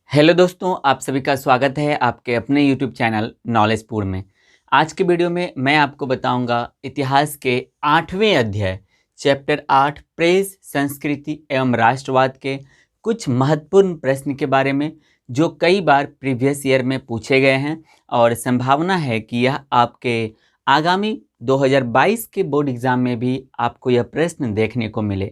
Hello दोस्तों, आप सभी का स्वागत है आपके अपने यूट्यूब चैनल नॉलेजपुर में। आज के वीडियो में मैं आपको बताऊंगा इतिहास के 8वें अध्याय चैप्टर 8 प्रेस, संस्कृति एवं राष्ट्रवाद के कुछ महत्वपूर्ण प्रश्न के बारे में, जो कई बार प्रीवियस ईयर में पूछे गए हैं और संभावना है कि यह आपके आगामी 2022 के बोर्ड एग्जाम में भी आपको यह प्रश्न देखने को मिले।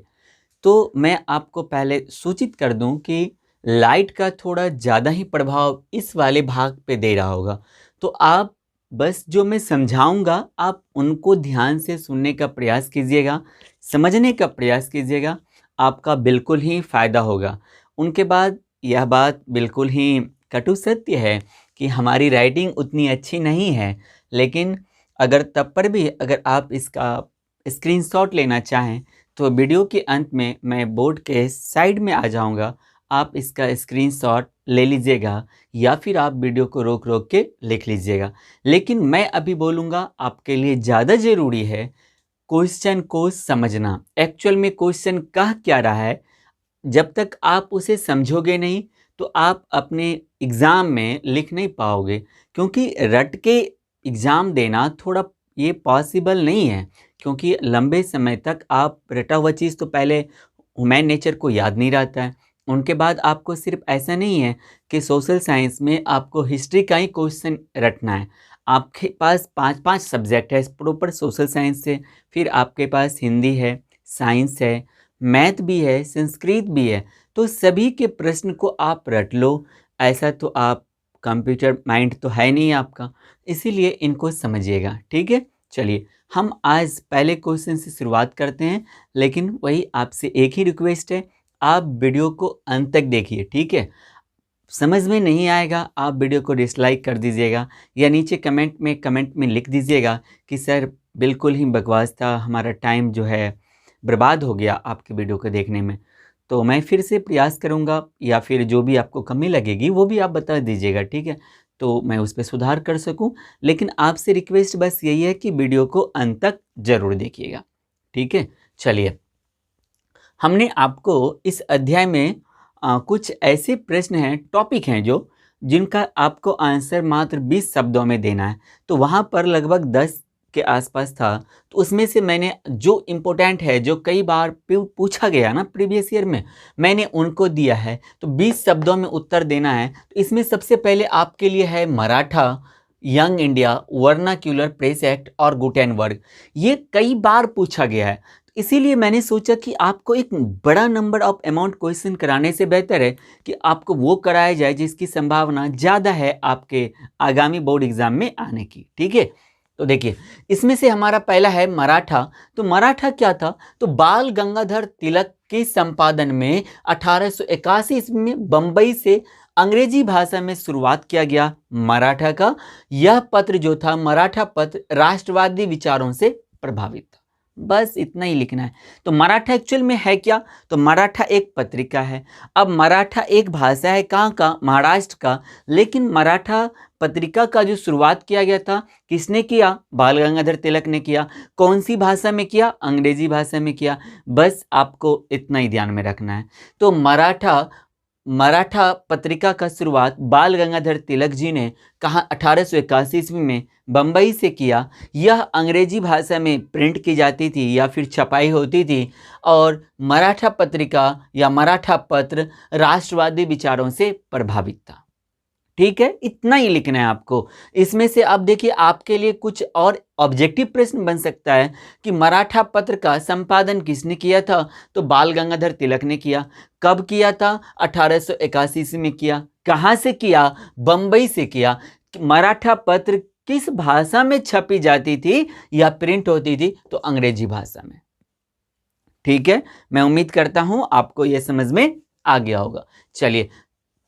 तो मैं आपको पहले सूचित कर दूं कि लाइट का थोड़ा ज़्यादा ही प्रभाव इस वाले भाग पे दे रहा होगा, तो आप बस जो मैं समझाऊंगा आप उनको ध्यान से सुनने का प्रयास कीजिएगा, समझने का प्रयास कीजिएगा, आपका बिल्कुल ही फ़ायदा होगा। उनके बाद यह बात बिल्कुल ही कटु सत्य है कि हमारी राइटिंग उतनी अच्छी नहीं है, लेकिन अगर तब पर भी अगर आप इसका स्क्रीनशॉट लेना चाहें तो वीडियो के अंत में मैं बोर्ड के साइड में आ जाऊंगा, आप इसका स्क्रीनशॉट ले लीजिएगा या फिर आप वीडियो को रोक रोक के लिख लीजिएगा। लेकिन मैं अभी बोलूँगा आपके लिए ज़्यादा ज़रूरी है क्वेश्चन को समझना। एक्चुअल में क्वेश्चन कह क्या रहा है, जब तक आप उसे समझोगे नहीं तो आप अपने एग्ज़ाम में लिख नहीं पाओगे, क्योंकि रट के एग्ज़ाम देना थोड़ा ये पॉसिबल नहीं है, क्योंकि लंबे समय तक आप रटा हुआ चीज़ तो पहले ह्यूमन नेचर को याद नहीं रहता है। उनके बाद आपको सिर्फ ऐसा नहीं है कि सोशल साइंस में आपको हिस्ट्री का ही क्वेश्चन रटना है, आपके पास 5-5 सब्जेक्ट है प्रॉपर सोशल साइंस से, फिर आपके पास हिंदी है, साइंस है, मैथ भी है, संस्कृत भी है। तो सभी के प्रश्न को आप रट लो, ऐसा तो आप कंप्यूटर माइंड तो है नहीं आपका, इसीलिए इनको समझिएगा। ठीक है, चलिए हम आज पहले क्वेश्चन से शुरुआत करते हैं, लेकिन वही आपसे एक ही रिक्वेस्ट है, आप वीडियो को अंत तक देखिए। ठीक है, समझ में नहीं आएगा आप वीडियो को डिसलाइक कर दीजिएगा या नीचे कमेंट में लिख दीजिएगा कि सर बिल्कुल ही बकवास था, हमारा टाइम जो है बर्बाद हो गया आपके वीडियो को देखने में। तो मैं फिर से प्रयास करूंगा, या फिर जो भी आपको कमी लगेगी वो भी आप बता दीजिएगा। ठीक है, तो मैं उस पर सुधार कर सकूं। लेकिन आपसे रिक्वेस्ट बस यही है कि वीडियो को अंत तक जरूर देखिएगा। ठीक है, चलिए हमने आपको इस अध्याय में कुछ ऐसे प्रश्न हैं, टॉपिक हैं जो जिनका आपको आंसर मात्र 20 शब्दों में देना है। तो वहाँ पर लगभग 10 के आसपास था, तो उसमें से मैंने जो इम्पोर्टेंट है, जो कई बार पूछा गया ना प्रीवियस ईयर में, मैंने उनको दिया है। तो 20 शब्दों में उत्तर देना है। तो इसमें सबसे पहले आपके लिए है Maratha, young India, vernacular press act और गुटेनबर्ग। ये कई बार पूछा गया है, इसीलिए मैंने सोचा कि आपको एक बड़ा नंबर ऑफ अमाउंट क्वेश्चन कराने से बेहतर है कि आपको वो कराया जाए जिसकी संभावना ज़्यादा है आपके आगामी बोर्ड एग्जाम में आने की। ठीक है, तो देखिए इसमें से हमारा पहला है मराठा। तो मराठा क्या था, तो बाल गंगाधर तिलक के संपादन में 1881 ईस्वी में बंबई से अंग्रेजी भाषा में शुरुआत किया गया मराठा का। यह पत्र जो था मराठा पत्र राष्ट्रवादी विचारों से प्रभावित था। बस इतना ही लिखना है। तो मराठा एक्चुअल में है क्या, तो मराठा एक पत्रिका है। अब मराठा एक भाषा है, कहाँ का, महाराष्ट्र का। लेकिन मराठा पत्रिका का जो शुरुआत किया गया था किसने किया, बाल गंगाधर तिलक ने किया। कौन सी भाषा में किया, अंग्रेजी भाषा में किया। बस आपको इतना ही ध्यान में रखना है। तो मराठा पत्रिका का शुरुआत बाल गंगाधर तिलक जी ने कहा 1881 ईस्वी में बंबई से किया। यह अंग्रेजी भाषा में प्रिंट की जाती थी या फिर छपाई होती थी, और मराठा पत्रिका या मराठा पत्र राष्ट्रवादी विचारों से प्रभावित था। ठीक है, इतना ही लिखना है आपको। इसमें से अब देखिए आपके लिए कुछ और ऑब्जेक्टिव प्रश्न बन सकता है कि मराठा पत्र का संपादन किसने किया था, तो बाल गंगाधर तिलक ने किया। कब किया था, 1881 ईस्वी में किया। कहाँ से किया, बंबई से किया। मराठा पत्र किस भाषा में छपी जाती थी या प्रिंट होती थी, तो अंग्रेजी भाषा में। ठीक है, मैं उम्मीद करता हूं आपको यह समझ में आ गया होगा। चलिए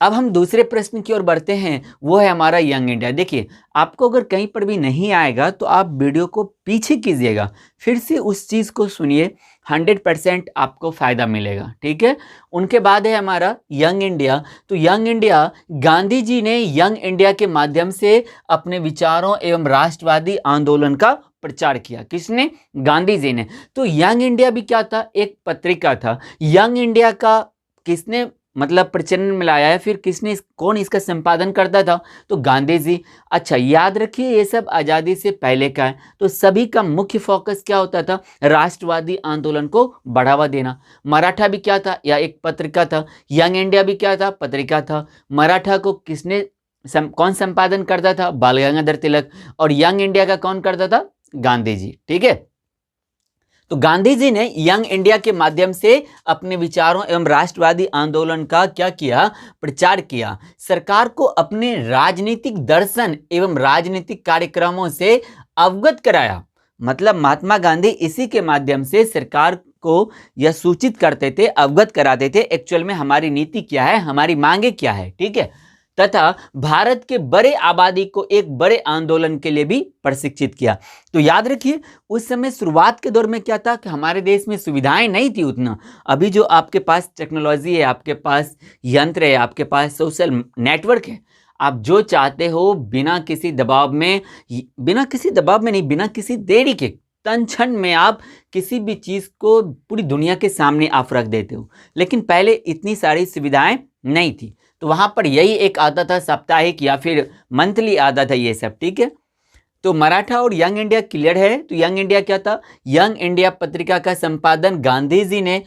अब हम दूसरे प्रश्न की ओर बढ़ते हैं, वो है हमारा यंग इंडिया। देखिए आपको अगर कहीं पर भी नहीं आएगा तो आप वीडियो को पीछे कीजिएगा, फिर से उस चीज़ को सुनिए, 100% आपको फायदा मिलेगा। ठीक है, उनके बाद है हमारा यंग इंडिया। तो यंग इंडिया, गांधी जी ने यंग इंडिया के माध्यम से अपने विचारों एवं राष्ट्रवादी आंदोलन का प्रचार किया। किसने, गांधी जी ने। तो यंग इंडिया भी क्या था, एक पत्रिका था। यंग इंडिया का किसने मतलब प्रचलन में लाया है, फिर कौन इसका संपादन करता था? तो गांधी जी। अच्छा, याद रखिए ये सब आज़ादी से पहले का है, तो सभी का मुख्य फोकस क्या होता था? राष्ट्रवादी आंदोलन को बढ़ावा देना। मराठा भी क्या था? या एक पत्रिका था। यंग इंडिया भी क्या था? पत्रिका था। मराठा को कौन संपादन करता था? बाल गंगाधर तिलक। और यंग इंडिया का कौन करता था? गांधी जी। ठीक है, तो गांधी जी ने यंग इंडिया के माध्यम से अपने विचारों एवं राष्ट्रवादी आंदोलन का क्या किया? प्रचार किया। सरकार को अपने राजनीतिक दर्शन एवं राजनीतिक कार्यक्रमों से अवगत कराया। मतलब महात्मा गांधी इसी के माध्यम से सरकार को यह सूचित करते थे, अवगत कराते थे एक्चुअल में हमारी नीति क्या है, हमारी मांगे क्या है। ठीक है, तथा भारत के बड़े आबादी को एक बड़े आंदोलन के लिए भी प्रशिक्षित किया। तो याद रखिए उस समय शुरुआत के दौर में क्या था कि हमारे देश में सुविधाएं नहीं थी उतना। अभी जो आपके पास टेक्नोलॉजी है, आपके पास यंत्र है, आपके पास सोशल नेटवर्क है, आप जो चाहते हो बिना किसी दबाव में नहीं, बिना किसी देरी के तन क्षण में आप किसी भी चीज को पूरी दुनिया के सामने आप रख देते हो। लेकिन पहले इतनी सारी सुविधाएं नहीं थी, तो वहां पर यही एक आता था साप्ताहिक या फिर मंथली आता था ये सब। ठीक है, तो मराठा और यंग इंडिया क्लियर है। तो यंग इंडिया क्या था? यंग इंडिया पत्रिका का संपादन गांधी जी ने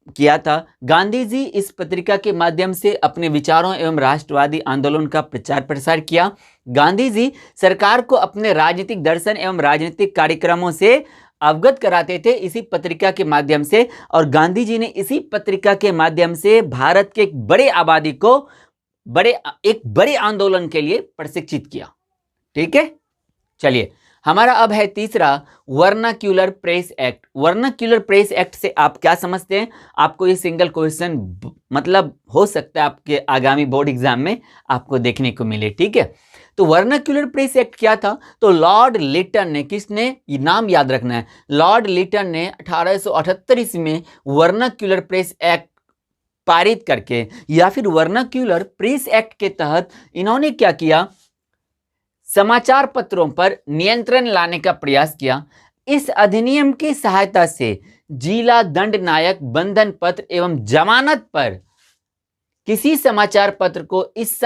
किया था। गांधी जी इस पत्रिका के माध्यम से अपने विचारों एवं राष्ट्रवादी आंदोलन का प्रचार प्रसार किया। गांधी जी सरकार को अपने राजनीतिक दर्शन एवं राजनीतिक कार्यक्रमों से अवगत कराते थे इसी पत्रिका के माध्यम से, और गांधी जी ने इसी पत्रिका के माध्यम से भारत के एक बड़े आबादी को एक बड़े आंदोलन के लिए प्रशिक्षित किया। ठीक है, चलिए हमारा अब है तीसरा, vernacular press act. Vernacular press act से आप क्या समझते हैं? आपको ये सिंगल क्वेश्चन मतलब हो सकता है आपके आगामी बोर्ड एग्जाम में आपको देखने को मिले। ठीक है, तो वर्नाक्यूलर प्रेस एक्ट क्या था? तो लॉर्ड लिटन ने, किसने? ये नाम याद रखना है, लॉर्ड लिटन ने 1878 ईस्वी में वर्नाक्यूलर प्रेस एक्ट पारित करके, या फिर वर्नाक्यूलर प्रेस एक्ट के तहत इन्होंने क्या किया? समाचार पत्रों पर नियंत्रण लाने का प्रयास किया। इस अधिनियम की सहायता से जिला दंड नायक बंधन पत्र एवं जमानत पर किसी समाचार पत्र को इस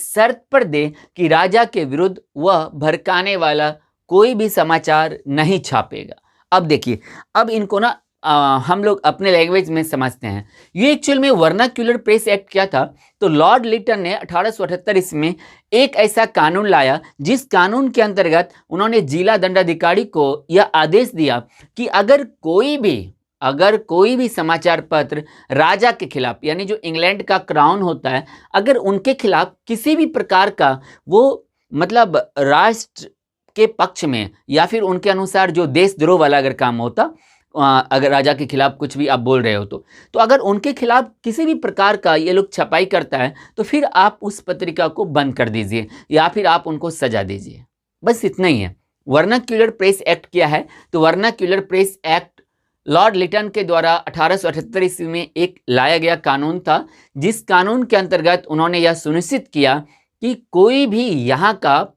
शर्त पर दे कि राजा के विरुद्ध वह भड़काने वाला कोई भी समाचार नहीं छापेगा। अब देखिए, अब इनको ना हम लोग अपने लैंग्वेज में समझते हैं। ये एक्चुअल में वर्नाक्यूलर प्रेस एक्ट क्या था? तो लॉर्ड लिटन ने 1878 ईस्वी में एक ऐसा कानून लाया जिस कानून के अंतर्गत उन्होंने जिला दंडाधिकारी को यह आदेश दिया कि अगर कोई भी समाचार पत्र राजा के खिलाफ, यानी जो इंग्लैंड का क्राउन होता है, अगर उनके खिलाफ किसी भी प्रकार का वो मतलब राष्ट्र के पक्ष में या फिर उनके अनुसार जो देशद्रोह वाला अगर काम होता, अगर राजा के खिलाफ कुछ भी आप बोल रहे हो तो अगर उनके खिलाफ किसी भी प्रकार का ये लोग छपाई करता है तो फिर आप उस पत्रिका को बंद कर दीजिए या फिर आप उनको सजा दीजिए। बस इतना ही है। वर्नाक्यूलर प्रेस एक्ट क्या है? तो vernacular press act Lord Lytton के द्वारा 1878 ईस्वी में एक लाया गया कानून था, जिस कानून के अंतर्गत उन्होंने यह सुनिश्चित किया कि कोई भी यहाँ का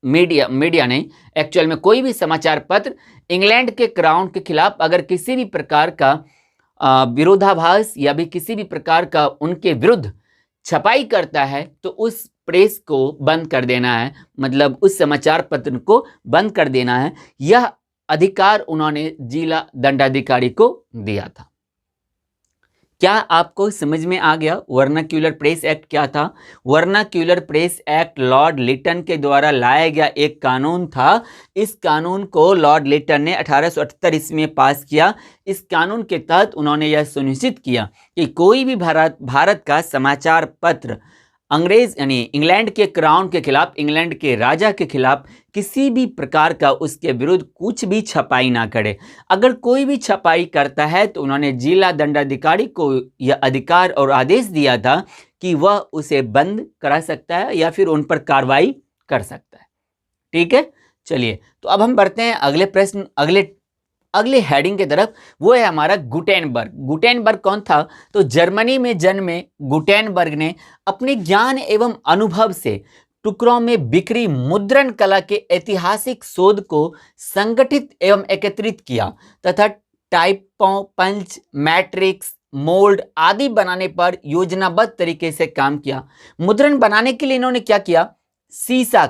मीडिया नहीं, एक्चुअल में कोई भी समाचार पत्र इंग्लैंड के क्राउन के खिलाफ अगर किसी भी प्रकार का विरोधाभास या भी किसी भी प्रकार का उनके विरुद्ध छपाई करता है तो उस प्रेस को बंद कर देना है, मतलब उस समाचार पत्र को बंद कर देना है। यह अधिकार उन्होंने जिला दंडाधिकारी को दिया था। क्या आपको समझ में आ गया वर्नाक्यूलर प्रेस एक्ट क्या था? Vernacular press act Lord Lytton के द्वारा लाया गया एक कानून था। इस कानून को लॉर्ड लिटन ने 1878 ईस्वी में पास किया। इस कानून के तहत उन्होंने यह सुनिश्चित किया कि कोई भी भारत का समाचार पत्र अंग्रेज यानी इंग्लैंड के क्राउन के खिलाफ, इंग्लैंड के राजा के खिलाफ किसी भी प्रकार का उसके विरुद्ध कुछ भी छपाई ना करे। अगर कोई भी छपाई करता है तो उन्होंने जिला दंडाधिकारी को यह अधिकार और आदेश दिया था कि वह उसे बंद करा सकता है या फिर उन पर कार्रवाई कर सकता है। ठीक है, चलिए तो अब हम बढ़ते हैं अगले प्रश्न, अगले हेडिंग की तरफ। वो है हमारा गुटेनबर्ग। गुटेनबर्ग कौन था? तो जर्मनी में जन्मे गुटेनबर्ग ने अपने ज्ञान एवं अनुभव से टुकड़ों में बिखरी मुद्रण कला के ऐतिहासिक शोध को संगठित एवं एकत्रित किया तथा टाइपों, पंच, मैट्रिक्स मोल्ड आदि बनाने पर योजनाबद्ध तरीके से काम किया। मुद्रण बनाने के लिए इन्होंने क्या किया, सीसा,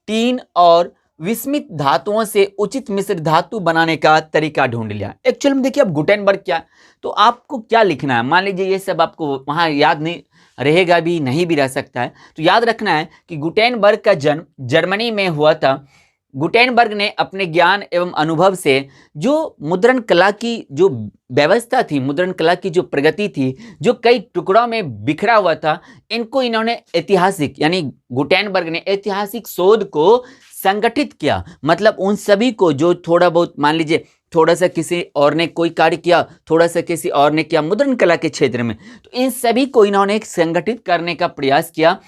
टीन और विस्मित धातुओं से उचित मिश्र धातु बनाने का तरीका ढूंढ लिया। एक्चुअल में देखिए अब गुटेनबर्ग क्या, तो आपको क्या लिखना है, मान लीजिए ये सब आपको वहां याद नहीं रहेगा, भी नहीं भी रह सकता है, तो याद रखना है कि गुटेनबर्ग का जन्म जर्मनी में हुआ था। गुटेनबर्ग ने अपने ज्ञान एवं अनुभव से जो मुद्रण कला की जो व्यवस्था थी, मुद्रण कला की जो प्रगति थी, जो कई टुकड़ों में बिखरा हुआ था, इनको इन्होंने ऐतिहासिक, यानी गुटेनबर्ग ने ऐतिहासिक शोध को संगठित किया। मतलब उन सभी को जो थोड़ा बहुत, मान लीजिए थोड़ा सा किसी और ने कोई कार्य किया, थोड़ा सा किसी और ने किया मुद्रण कला के क्षेत्र में, तो इन सभी को इन्होंने एक संगठित करने का प्रयास किया,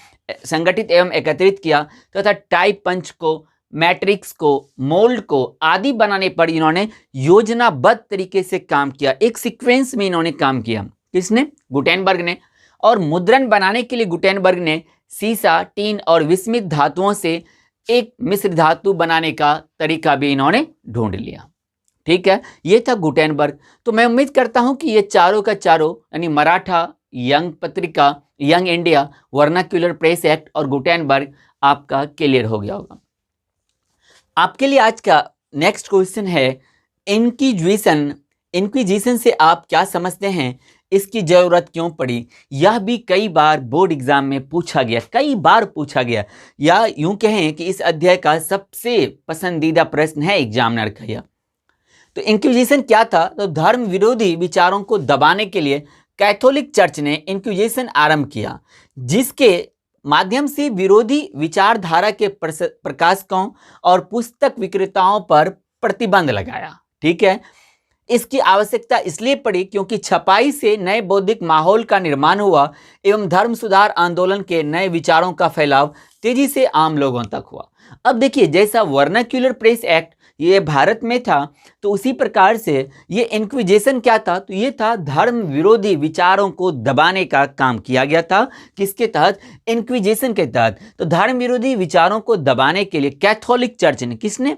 संगठित एवं एकत्रित किया तथा टाइप पंच को, मैट्रिक्स को, मोल्ड को आदि बनाने पर इन्होंने योजनाबद्ध तरीके से काम किया। एक सीक्वेंस में इन्होंने काम किया। किसने? गुटेनबर्ग ने। और मुद्रण बनाने के लिए गुटेनबर्ग ने सीसा, टीन और विस्मित धातुओं से एक मिश्र धातु बनाने का तरीका भी इन्होंने ढूंढ लिया। ठीक है, ये था गुटेनबर्ग। तो मैं उम्मीद करता हूं कि ये चारों का चारों, यानी मराठा, यंग पत्रिका, young India, vernacular press act और गुटेनबर्ग आपका क्लियर हो गया होगा। आपके लिए आज का नेक्स्ट क्वेश्चन है, इंक्विजिशन से आप क्या समझते हैं, इसकी जरूरत क्यों पड़ी? यह भी कई बार बोर्ड एग्जाम में पूछा गया, कई बार पूछा गया, या यूं कहें कि इस अध्याय का सबसे पसंदीदा प्रश्न है एग्जामिनर का यह। तो इंक्विजिशन क्या था? तो धर्म विरोधी विचारों को दबाने के लिए कैथोलिक चर्च ने इंक्विजिशन आरंभ किया, जिसके माध्यम से विरोधी विचारधारा के प्रकाशकों और पुस्तक विक्रेताओं पर प्रतिबंध लगाया। ठीक है, इसकी आवश्यकता इसलिए पड़ी क्योंकि छपाई से नए बौद्धिक माहौल का निर्माण हुआ एवं धर्म सुधार आंदोलन के नए विचारों का फैलाव तेजी से आम लोगों तक हुआ। अब देखिए, जैसा वर्नाक्यूलर प्रेस एक्ट ये भारत में था, तो उसी प्रकार से ये इंक्विजिशन क्या था? तो ये था धर्म विरोधी विचारों को दबाने का काम किया गया था। किसके तहत? इंक्विजिशन के तहत। तो धर्म विरोधी विचारों को दबाने के लिए कैथोलिक चर्च ने, किसने?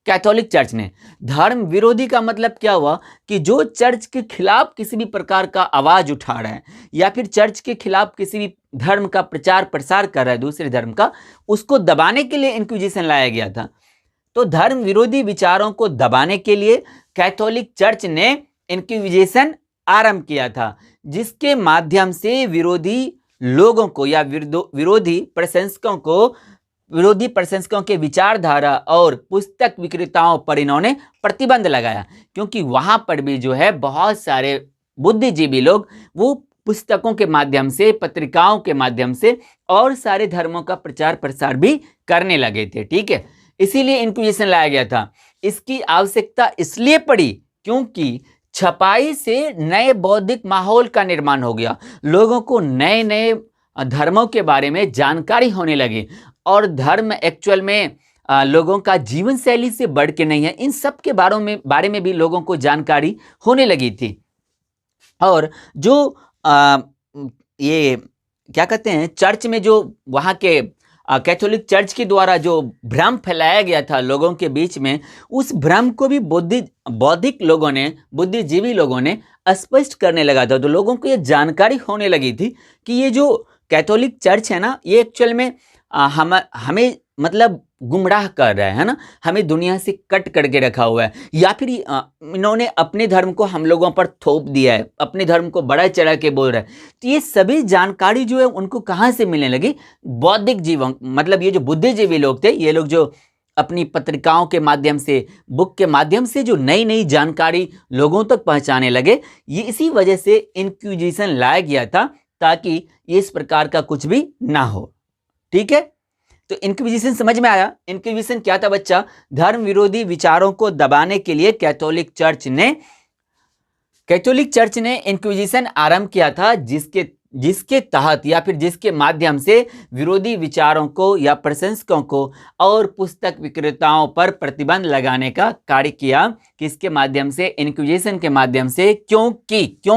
कैथोलिक चर्च ने। धर्म विरोधी का मतलब क्या हुआ कि जो चर्च के खिलाफ किसी भी प्रकार का आवाज उठा रहा है या फिर चर्च के खिलाफ किसी भी धर्म का प्रचार प्रसार कर रहा है, दूसरे धर्म का, उसको दबाने के लिए इंक्विजिशन लाया गया था। तो धर्म विरोधी विचारों को दबाने के लिए कैथोलिक चर्च ने इंक्विजिशन आरंभ किया था, जिसके माध्यम से विरोधी लोगों को या विरोधी प्रशंसकों के विचारधारा और पुस्तक विक्रेताओं पर इन्होंने प्रतिबंध लगाया, क्योंकि वहां पर भी जो है बहुत सारे बुद्धिजीवी लोग वो पुस्तकों के माध्यम से, पत्रिकाओं के माध्यम से और सारे धर्मों का प्रचार प्रसार भी करने लगे थे। ठीक है, इसीलिए इंक्विजिशन लाया गया था। इसकी आवश्यकता इसलिए पड़ी क्योंकि छपाई से नए बौद्धिक माहौल का निर्माण हो गया, लोगों को नए नए धर्मों के बारे में जानकारी होने लगी, और धर्म एक्चुअल में लोगों का जीवन शैली से बढ़ के नहीं है, इन सब के बारे में भी लोगों को जानकारी होने लगी थी। और जो ये क्या कहते हैं, चर्च में जो वहाँ के कैथोलिक चर्च के द्वारा जो भ्रम फैलाया गया था लोगों के बीच में, उस भ्रम को भी बौद्धिक लोगों ने, बुद्धिजीवी लोगों ने स्पष्ट करने लगा था। तो लोगों को ये जानकारी होने लगी थी कि ये जो कैथोलिक चर्च है ना, ये एक्चुअल में हमें मतलब गुमराह कर रहा है ना, हमें दुनिया से कट करके रखा हुआ है, या फिर इन्होंने अपने धर्म को हम लोगों पर थोप दिया है, अपने धर्म को बड़ा चढ़ा के बोल रहा है। तो ये सभी जानकारी जो है उनको कहाँ से मिलने लगी? बौद्धिक जीवों, मतलब ये जो बुद्धिजीवी लोग थे, ये लोग जो अपनी पत्रिकाओं के माध्यम से, बुक के माध्यम से जो नई नई जानकारी लोगों तक पहुँचाने लगे, ये इसी वजह से इंक्विजिशन लाया गया था, ताकि इस प्रकार का कुछ भी ना हो। ठीक है, तो इंक्विजिशन समझ में आया? इंक्विजिशन क्या था बच्चा? धर्म विरोधी विचारों को दबाने के लिए कैथोलिक चर्च ने इंक्विजिशन आरंभ किया था, जिसके तहत या फिर जिसके माध्यम से विरोधी विचारों को या प्रशंसकों को और पुस्तक विक्रेताओं पर प्रतिबंध लगाने का कार्य किया। किसके माध्यम से? इंक्विजिशन के माध्यम से। क्यों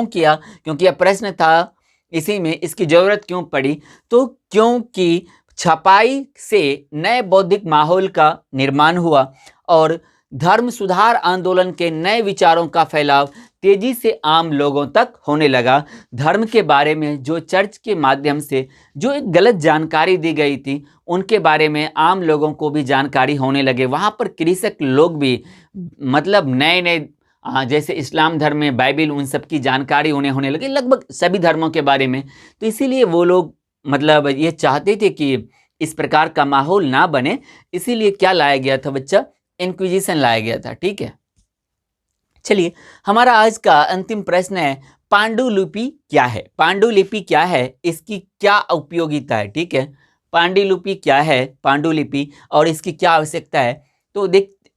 किया? क्योंकि यह प्रश्न था, इसी में इसकी जरूरत क्यों पड़ी? तो क्योंकि छपाई से नए बौद्धिक माहौल का निर्माण हुआ और धर्म सुधार आंदोलन के नए विचारों का फैलाव तेजी से आम लोगों तक होने लगा। धर्म के बारे में जो चर्च के माध्यम से जो एक गलत जानकारी दी गई थी, उनके बारे में आम लोगों को भी जानकारी होने लगे। वहाँ पर कृषक लोग भी मतलब नए नए जैसे इस्लाम धर्म में बाइबिल, उन सब की जानकारी उन्हें होने लगी, लगभग सभी धर्मों के बारे में। तो इसीलिए वो लोग मतलब ये चाहते थे कि इस प्रकार का माहौल ना बने, इसीलिए क्या लाया गया था बच्चा, इंक्विजिशन लाया गया था। ठीक है, चलिए हमारा आज का अंतिम प्रश्न है, पांडुलिपि क्या है? पांडुलिपि क्या है, इसकी क्या उपयोगिता है? ठीक है, पांडुलिपि क्या है, पांडुलिपि, और इसकी क्या आवश्यकता है? तो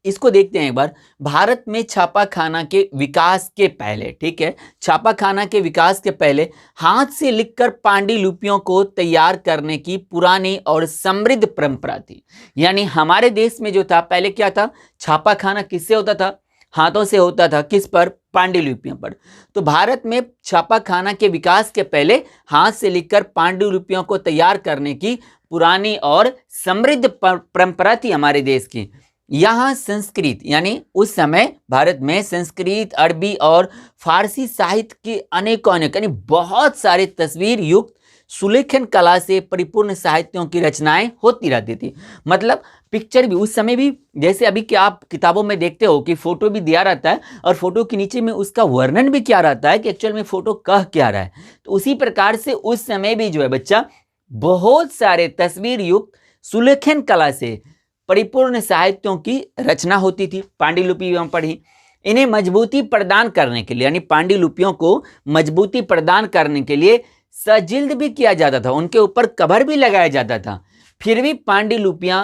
इसको देखते हैं एक बार। भारत में छापाखाना के विकास के पहले, ठीक है, छापाखाना के विकास के पहले हाथ से लिखकर पांडुलिपियों को तैयार करने की पुरानी और समृद्ध परंपरा थी। यानी हमारे देश में जो था पहले क्या था, छापाखाना किससे होता था? हाथों से होता था। किस पर? पांडुलिपियों पर। तो भारत में छापाखाना के विकास के पहले हाथ से लिखकर पांडुलिपियों को तैयार करने की पुरानी और समृद्ध परंपरा थी हमारे देश की। यहाँ संस्कृत, यानी उस समय भारत में संस्कृत, अरबी और फारसी साहित्य के अनेकों यानी बहुत सारे तस्वीर युक्त सुलेखन कला से परिपूर्ण साहित्यों की रचनाएं होती रहती थी। मतलब पिक्चर भी उस समय भी, जैसे अभी क्या आप किताबों में देखते हो कि फोटो भी दिया रहता है और फोटो के नीचे में उसका वर्णन भी क्या रहता है कि एक्चुअल में फोटो कह क्या रहा है। तो उसी प्रकार से उस समय भी जो है बच्चा, बहुत सारे तस्वीर युक्त सुलेखन कला से परिपूर्ण साहित्यों की रचना होती थी। पांडुलिपि वहां पढ़ी। इन्हें मजबूती प्रदान करने के लिए, यानी पांडुलिपियों को मजबूती प्रदान करने के लिए सजिल्द भी किया जाता था, उनके ऊपर कवर भी लगाया जाता था। फिर भी पांडुलिपियां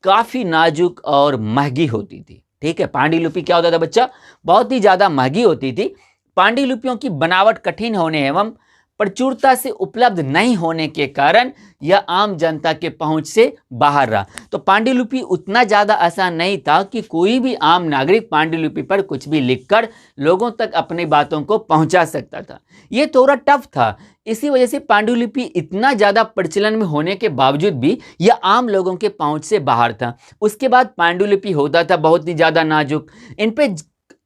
काफी नाजुक और महंगी होती थी। ठीक है, पांडुलिपि क्या होता था बच्चा, बहुत ही ज्यादा महंगी होती थी। पांडुलिपियों की बनावट कठिन होने एवं प्रचुरता से उपलब्ध नहीं होने के कारण यह आम जनता के पहुंच से बाहर रहा। तो पांडुलिपि उतना ज्यादा आसान नहीं था कि कोई भी आम नागरिक पांडुलिपि पर कुछ भी लिखकर लोगों तक अपनी बातों को पहुंचा सकता था। यह थोड़ा टफ था। इसी वजह से पांडुलिपि इतना ज्यादा प्रचलन में होने के बावजूद भी यह आम लोगों के पहुंच से बाहर था। उसके बाद पांडुलिपि होता था बहुत ही ज्यादा नाजुक, इन पे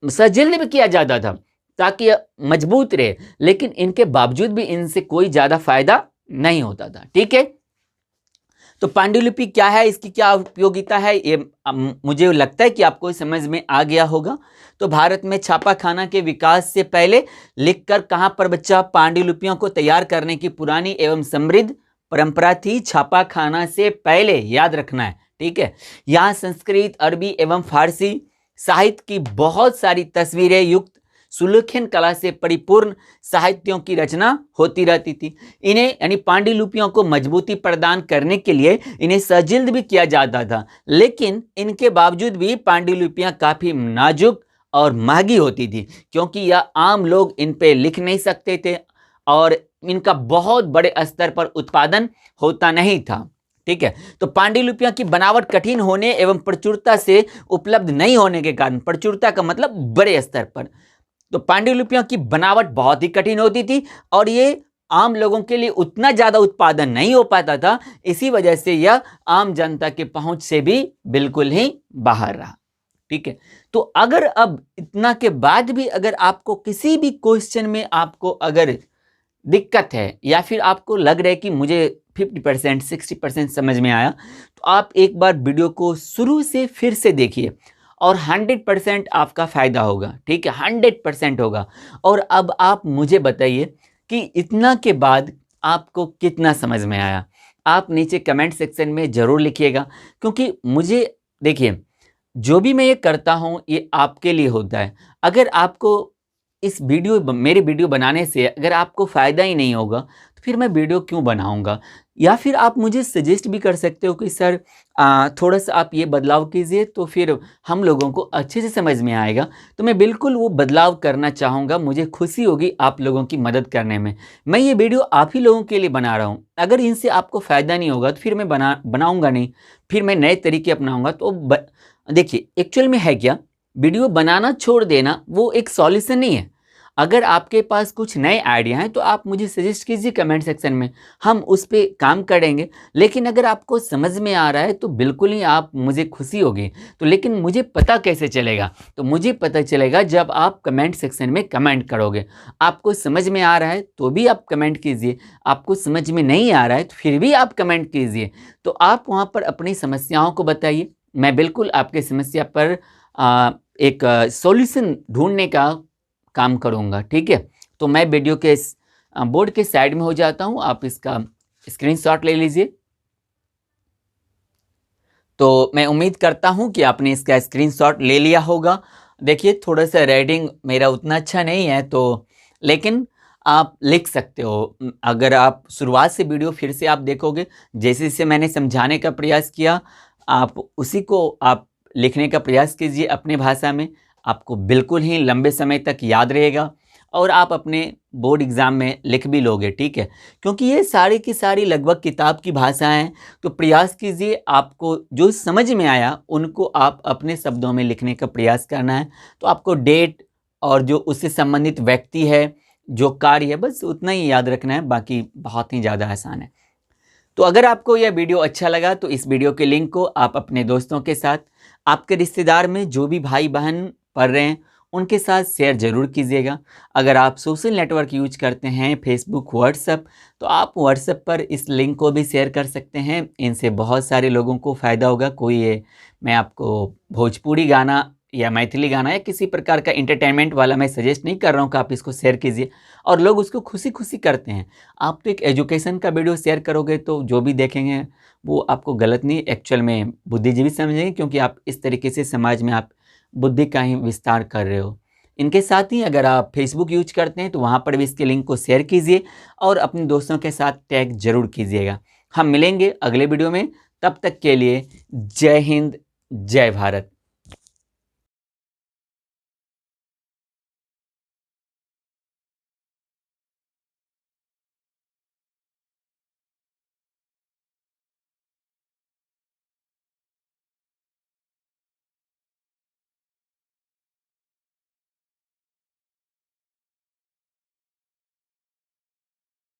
सजिल्द भी किया जाता था ताकि मजबूत रहे, लेकिन इनके बावजूद भी इनसे कोई ज्यादा फायदा नहीं होता था। ठीक है, तो पांडुलिपि क्या है, इसकी क्या उपयोगिता है, ये मुझे लगता है कि आपको समझ में आ गया होगा। तो भारत में छापाखाना के विकास से पहले लिखकर कहां पर बच्चा, पांडुलिपियों को तैयार करने की पुरानी एवं समृद्ध परंपरा थी। छापाखाना से पहले, याद रखना है। ठीक है, यहाँ संस्कृत, अरबी एवं फारसी साहित्य की बहुत सारी तस्वीरें युक्त सुलेखन कला से परिपूर्ण साहित्यों की रचना होती रहती थी। इन्हें यानी पांडुलिपियों को मजबूती प्रदान करने के लिए इन्हें सजिल्द भी किया जाता था, लेकिन इनके बावजूद भी पांडुलिपियां काफी नाजुक और महंगी होती थी, क्योंकि यह आम लोग इन पे लिख नहीं सकते थे और इनका बहुत बड़े स्तर पर उत्पादन होता नहीं था। ठीक है, तो पांडुलिपियों की बनावट कठिन होने एवं प्रचुरता से उपलब्ध नहीं होने के कारण, प्रचुरता का मतलब बड़े स्तर पर, तो पांडुलिपियों की बनावट बहुत ही कठिन होती थी और ये आम लोगों के लिए उतना ज्यादा उत्पादन नहीं हो पाता था। इसी वजह से यह आम जनता के पहुंच से भी बिल्कुल ही बाहर रहा। ठीक है, तो अगर अब इतना के बाद भी अगर आपको किसी भी क्वेश्चन में आपको अगर दिक्कत है या फिर आपको लग रहा है कि मुझे 50% 60% समझ में आया, तो आप एक बार वीडियो को शुरू से फिर से देखिए और 100% आपका फायदा होगा। ठीक है, 100% होगा। और अब आप मुझे बताइए कि इतना के बाद आपको कितना समझ में आया। आप नीचे कमेंट सेक्शन में जरूर लिखिएगा, क्योंकि मुझे देखिए, जो भी मैं ये करता हूँ ये आपके लिए होता है। अगर आपको इस मेरे वीडियो बनाने से अगर आपको फ़ायदा ही नहीं होगा तो फिर मैं वीडियो क्यों बनाऊंगा। या फिर आप मुझे सजेस्ट भी कर सकते हो कि सर थोड़ा सा आप ये बदलाव कीजिए, तो फिर हम लोगों को अच्छे से समझ में आएगा। तो मैं बिल्कुल वो बदलाव करना चाहूँगा, मुझे खुशी होगी आप लोगों की मदद करने में। मैं ये वीडियो आप ही लोगों के लिए बना रहा हूँ। अगर इनसे आपको फ़ायदा नहीं होगा तो फिर मैं बनाऊँगा नहीं, फिर मैं नए तरीके अपनाऊँगा। तो देखिए एक्चुअल में है क्या, वीडियो बनाना छोड़ देना वो एक सॉल्यूशन नहीं है। अगर आपके पास कुछ नए आइडिया हैं तो आप मुझे सजेस्ट कीजिए कमेंट सेक्शन में, हम उस पे काम करेंगे। लेकिन अगर आपको समझ में आ रहा है तो बिल्कुल ही आप मुझे खुशी होगी। तो लेकिन मुझे पता कैसे चलेगा? तो मुझे पता चलेगा जब आप कमेंट सेक्शन में कमेंट करोगे। आपको समझ में आ रहा है तो भी आप कमेंट कीजिए, आपको समझ में नहीं आ रहा है तो फिर भी आप कमेंट कीजिए। तो आप वहाँ पर अपनी समस्याओं को बताइए, मैं बिल्कुल आपकी समस्या पर एक सॉल्यूशन ढूँढने का काम करूँगा, ठीक है? तो मैं वीडियो के बोर्ड के साइड में हो जाता हूँ, आप इसका स्क्रीनशॉट ले लीजिए। तो मैं उम्मीद करता हूँ कि आपने इसका स्क्रीनशॉट ले लिया होगा। देखिए थोड़ा-सा रीडिंग मेरा उतना अच्छा नहीं है तो, लेकिन आप लिख सकते हो। अगर आप शुरुआत से वीडियो फिर से आप देखोगे, जैसे-जैसे मैंने समझाने का प्रयास किया, आप उसी को आप लिखने का प्रयास कीजिए अपनी भाषा में। आपको बिल्कुल ही लंबे समय तक याद रहेगा और आप अपने बोर्ड एग्ज़ाम में लिख भी लोगे, ठीक है? क्योंकि ये सारी की सारी लगभग किताब की भाषाएँ हैं। तो प्रयास कीजिए, आपको जो समझ में आया उनको आप अपने शब्दों में लिखने का प्रयास करना है। तो आपको डेट और जो उससे संबंधित व्यक्ति है, जो कार्य है, बस उतना ही याद रखना है, बाकी बहुत ही ज़्यादा आसान है। तो अगर आपको यह वीडियो अच्छा लगा तो इस वीडियो के लिंक को आप अपने दोस्तों के साथ, आपके रिश्तेदार में जो भी भाई बहन पढ़ रहे हैं उनके साथ शेयर ज़रूर कीजिएगा। अगर आप सोशल नेटवर्क यूज करते हैं फेसबुक, व्हाट्सएप, तो आप व्हाट्सएप पर इस लिंक को भी शेयर कर सकते हैं। इनसे बहुत सारे लोगों को फ़ायदा होगा। कोई ये मैं आपको भोजपुरी गाना या मैथिली गाना या किसी प्रकार का एंटरटेनमेंट वाला मैं सजेस्ट नहीं कर रहा हूँ कि आप इसको शेयर कीजिए, और लोग उसको खुशी-खुशी करते हैं। आप तो एक एजुकेशन का वीडियो शेयर करोगे तो जो भी देखेंगे वो आपको गलत नहीं, एक्चुअल में बुद्धिजीवी समझेंगे, क्योंकि आप इस तरीके से समाज में आप बुद्धि का ही विस्तार कर रहे हो। इनके साथ ही अगर आप फेसबुक यूज करते हैं तो वहाँ पर भी इसके लिंक को शेयर कीजिए और अपने दोस्तों के साथ टैग जरूर कीजिएगा। हम मिलेंगे अगले वीडियो में, तब तक के लिए जय हिंद, जय भारत।